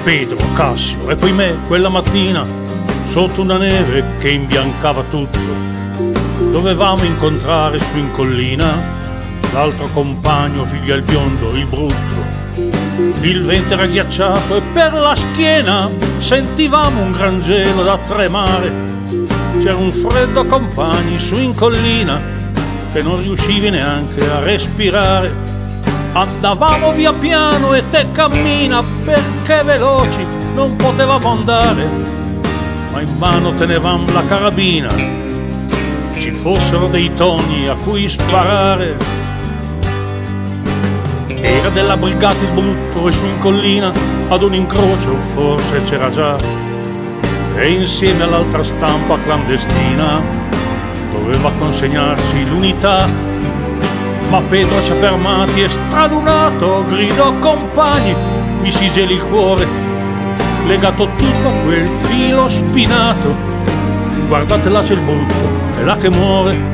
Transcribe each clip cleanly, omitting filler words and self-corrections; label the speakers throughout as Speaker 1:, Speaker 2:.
Speaker 1: Pedro, Cassio e poi me quella mattina sotto una neve che imbiancava tutto. Dovevamo incontrare su in collina l'altro compagno, figlio al biondo, il brutto. Il vento era ghiacciato e per la schiena sentivamo un gran gelo da tremare. C'era un freddo compagni su in collina che non riuscivi neanche a respirare. Andavamo via piano e te cammina perché veloci non potevamo andare, ma in mano tenevamo la carabina, ci fossero dei toni a cui sparare. Era della brigata il brutto e su in collina ad un incrocio forse c'era già, e insieme all'altra stampa clandestina doveva consegnarsi l'unità. Ma Pedro si è fermati e stralunato gridò: compagni, mi si geli il cuore, legato tutto a quel filo spinato. Guardate là c'è il brutto, è là che muore.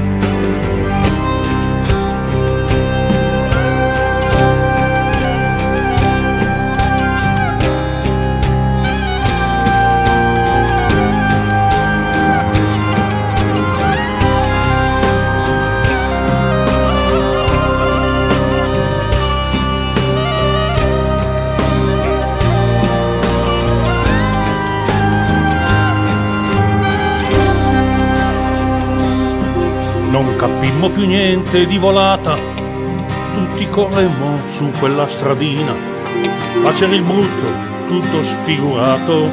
Speaker 1: Non capimmo più niente di volata, tutti corremmo su quella stradina. Ma c'era il brutto, tutto sfigurato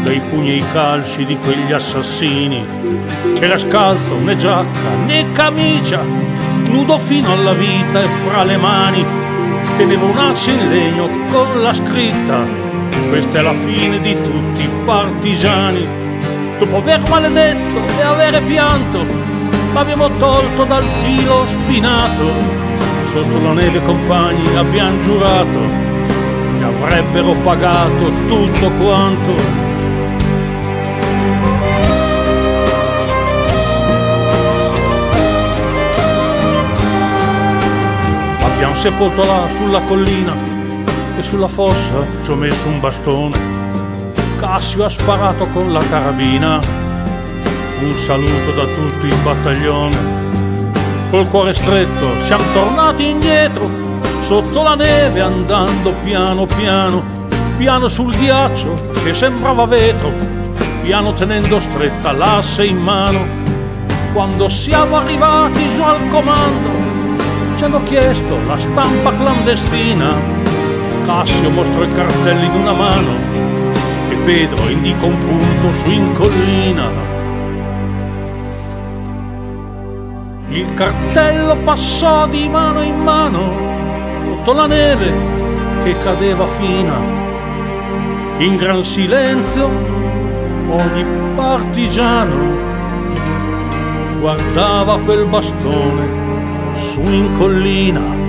Speaker 1: dai pugni e i calci di quegli assassini. Era scalzo, né giacca né camicia, nudo fino alla vita e fra le mani teneva un'asse in legno con la scritta: questa è la fine di tutti i partigiani. Dopo aver maledetto e avere pianto, l'abbiamo tolto dal filo spinato. Sotto la neve compagni abbiamo giurato che avrebbero pagato tutto quanto. Abbiamo sepolto là sulla collina e sulla fossa ci ho messo un bastone. Cassio ha sparato con la carabina. Un saluto da tutto il battaglione. Col cuore stretto siamo tornati indietro sotto la neve, andando piano piano, piano sul ghiaccio che sembrava vetro, piano tenendo stretta l'asse in mano. Quando siamo arrivati giù al comando ci hanno chiesto la stampa clandestina. Cassio mostrò i cartelli in una mano e Pedro indicò un punto su in collina. Il cartello passò di mano in mano sotto la neve che cadeva fina. In gran silenzio ogni partigiano guardava quel bastone su in collina.